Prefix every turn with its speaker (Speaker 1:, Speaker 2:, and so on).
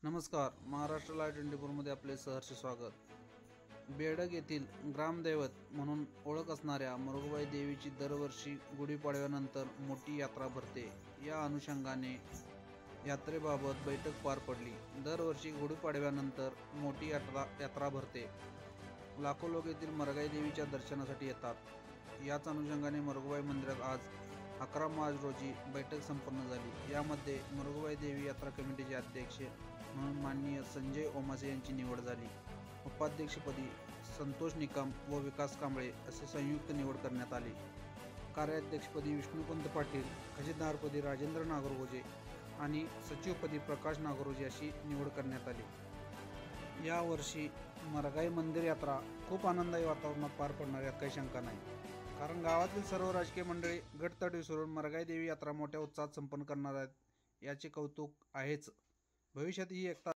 Speaker 1: नमस्कार. महाराष्ट्र लाईव्ह 24मध्ये आपले सहर्ष स्वागत. बेडग येथील ग्रामदैवत म्हणून ओळख असणाऱ्या मरगूबाई देवीची दरवर्षी गुढीपाडव्यानंतर मोठी यात्रा भरते. या अनुषंगाने यात्रेबाबत बैठक पार पडली. दरवर्षी गुढीपाडव्यानंतर मोठी यात्रा भरते. लाखो लोक येथील मरगाई देवीच्या दर्शनासाठी येतात. याच अनुषंगाने मरगूबाई मंदिरात आज 11 मार्च रोजी बैठक संपन्न झाली. यामध्ये मरगूबाई देवी यात्रा कमिटीचे अध्यक्ष म्हणून माननीय संजय ओमासे यांची निवड झाली. उपाध्यक्षपदी संतोष निकम व विकास कांबळे असे संयुक्त निवड करण्यात आली. कार्याध्यक्षपदी विष्णुपंत पाटील, खजिनदारपदी राजेंद्र नागरगोजे आणि सचिवपदी प्रकाश नागरगोजे अशी निवड करण्यात आली. यावर्षी मरगाई मंदिर यात्रा खूप आनंदायी वातावरणात पार पडणार यात काही शंका नाही. कारण गावातील सर्व राजकीय मंडळी गटतट विसरून मरगाई देवी यात्रा मोठ्या उत्साहात संपन्न करणार आहेत याचे कौतुक आहेच. भविष्यात ही एकता